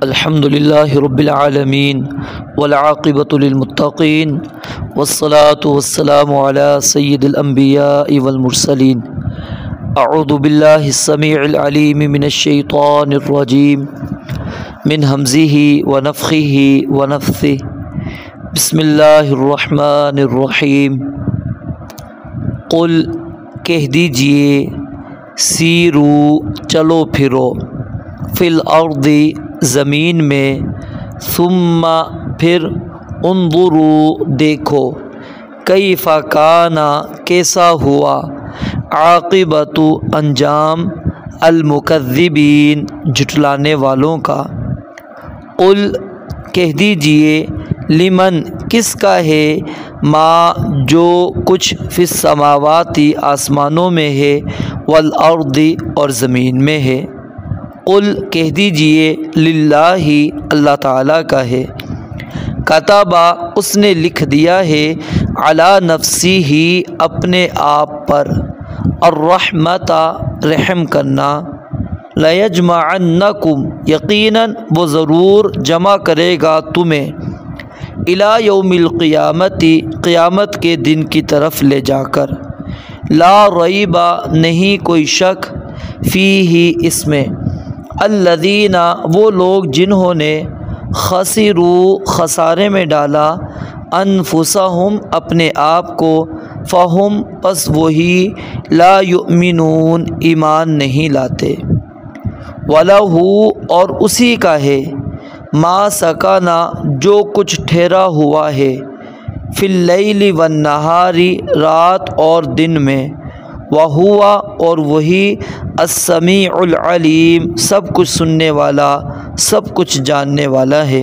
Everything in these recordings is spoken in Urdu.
الحمد للہ رب العالمین والعاقبۃ للمتقین والصلاة والسلام علی سید الانبیاء والمرسلین۔ اعوذ باللہ السمیع العلیم من الشیطان الرجیم من ہمزہ ونفخہ ونفثہ۔ بسم اللہ الرحمن الرحیم۔ قل کہہ دیجئے، سیرو چلو پھرو، فی الارض زمین میں، ثم پھر، انظروا دیکھو، کیف کان کیسا ہوا، عاقبۃ انجام، المکذبین جھٹلانے والوں کا۔ قل کہہ دیجئے، لمن کس کا ہے، ما جو کچھ فی السماوات آسمانوں میں ہے، والارض اور زمین میں ہے۔ قل کہہ دیجئے، للہ اللہ تعالیٰ کا ہے، کتبہ اس نے لکھ دیا ہے، علی نفسہ اپنے آپ پر، الرحمۃ رحم کرنا، لیجمعنکم یقیناً وہ ضرور جمع کرے گا تمہیں، الی یوم القیامت قیامت کے دن کی طرف لے جا کر، لا ریب نہیں کوئی شک، فیہ اس میں، الذین وہ لوگ جنہوں نے خسروا خسارے میں ڈالا، انفسہم اپنے آپ کو، فہم پس وہی، لا یؤمنون ایمان نہیں لاتے، وَلَہُ اور اسی کا ہے، ما سکن جو کچھ ٹھہرا ہوا ہے، فی اللیل والنہار رات اور دن میں، وَهُوَ اور وہی، السمیع العلیم سب کچھ سننے والا سب کچھ جاننے والا ہے۔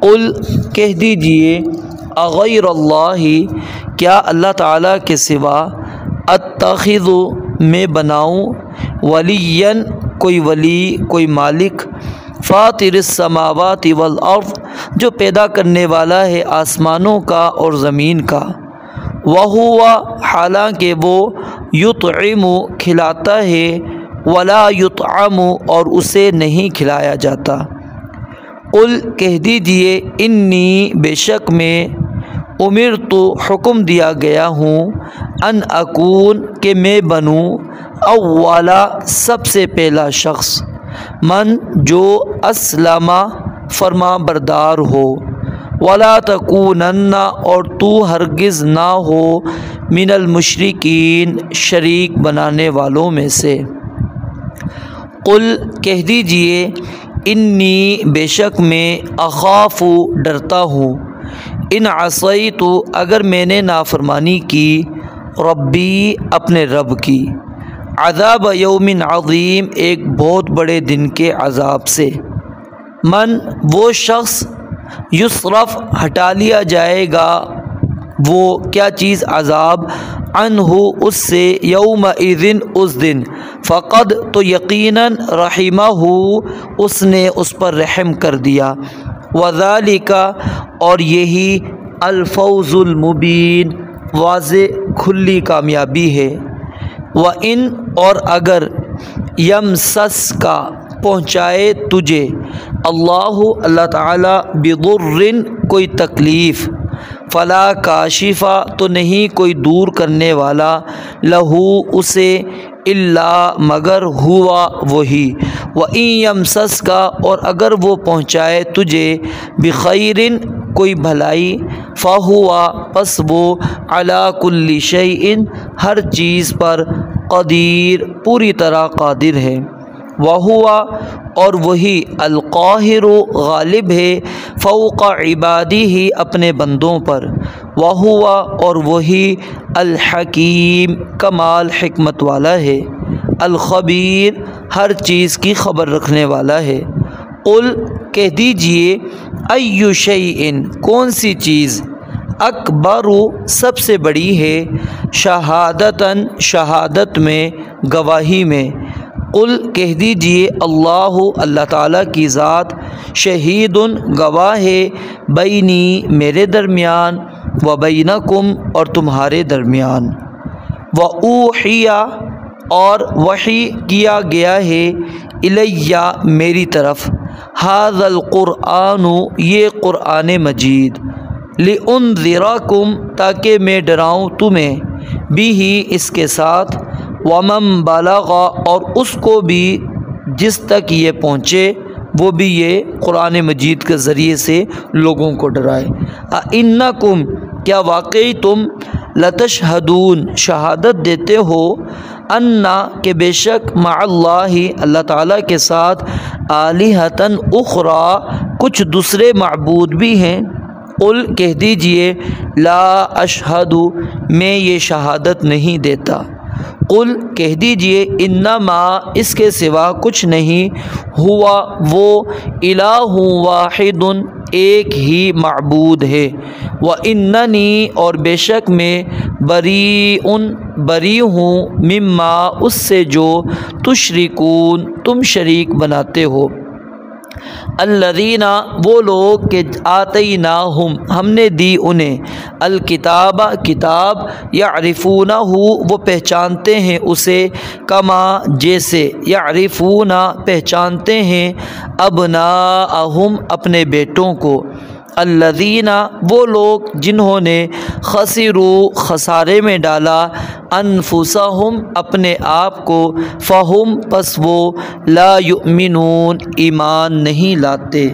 قل کہہ دیجئے، اغیر اللہ کیا اللہ تعالیٰ کے سوا، اتخذ میں بناؤں، ولیًا کوئی ولی کوئی مالک، فاطر السماوات والارض جو پیدا کرنے والا ہے آسمانوں کا اور زمین کا، وہو حالانکہ وہ، یطعم کھلاتا ہے، ولا یطعم اور اسے نہیں کھلایا جاتا۔ قل کہہ دیجئے، انی بے شک میں، امرت حکم دیا گیا ہوں، ان اکون کہ میں بنوں، اولا سب سے پہلا شخص، من جو اسلم فرما بردار ہو، ولا تکونن اور تو ہرگز نہ ہو، من المشرکین شریک بنانے والوں میں سے۔ قل کہہ دیجئے، انی بے شک میں، اخاف ڈرتا ہوں، ان عصیت اگر میں نے نافرمانی کی، ربی اپنے رب کی، عذاب یوم عظیم ایک بہت بڑے دن کے عذاب سے، من وہ شخص، یصرف ہٹا لیا جائے گا وہ کیا چیز عذاب، عنہ اس سے، یومئذ اس دن، فقد تو یقیناً، رحمہ اس نے اس پر رحم کر دیا، وذالک اور یہی، الفوز المبین واضح کھلی کامیابی ہے، وَإِن اور اگر، یمسسک پہنچائے تجھے، اللہ تعالیٰ، بضر کوئی تکلیف، فلا کاشف تو نہیں کوئی دور کرنے والا، لہو اسے، الا مگر، ہوا وہی، وَإِن یمسسک اور اگر وہ پہنچائے تجھے، بخیر کوئی بھلائی، فَهُوَ پس وہ، علی کل شیء ہر چیز پر، قدیر پوری طرح قادر ہے، وَهُوَ اور وہی، القاہر غالب ہے، فوق عبادہ اپنے بندوں پر، وَهُوَ اور وہی، الحکیم کمال حکمت والا ہے، الخبیر ہر چیز کی خبر رکھنے والا ہے۔ قل کہہ دیجئے، ای شیء کون سی چیز، اکبر سب سے بڑی ہے، شہادتاً شہادت میں، گواہی میں، قل کہہ دیجئے، اللہ تعالیٰ کی ذات، شہید گواہ ہے، بینی میرے درمیان، و بینکم اور تمہارے درمیان، وَأُوحِیَ اور وحی کیا گیا ہے، الیہ میری طرف، ھذا القرآن یہ قرآن مجید لِأُنذِرَکُم تاکہ میں ڈراؤں تمہیں بھی اس کے ساتھ وَمَن بَلَغَ اور اس کو بھی جس تک یہ پہنچے وہ بھی یہ قرآن مجید کے ذریعے سے لوگوں کو ڈرائے۔ اِنَّکُم کیا واقعی تم لَتَشْہَدُون شہادت دیتے ہو اَنَّ کہ بے شک مع اللہ اللہ تعالیٰ کے ساتھ آلِہَةً اخری کچھ دوسرے معبود بھی ہیں۔ قل کہہ دیجئے لا اشہد میں یہ شہادت نہیں دیتا۔ قل کہہ دیجئے انما اس کے سوا کچھ نہیں ہوا وہ الہ واحد ایک ہی معبود ہے واننی اور بے شک میں بری ہوں مما اس سے جو تشرکون تم شریک بناتے ہو۔ الذین وہ لوگ کہ آتیناہم ہم نے دی انہیں الکتاب کتاب یعرفونہ وہ پہچانتے ہیں اسے کما جیسے یعرفون پہچانتے ہیں ابناءہم اپنے بیٹوں کو۔ الذین وہ لوگ جنہوں نے خسروا خسارے میں ڈالا انفسہم اپنے آپ کو فہم پس وہ لا یؤمنون ایمان نہیں لاتے۔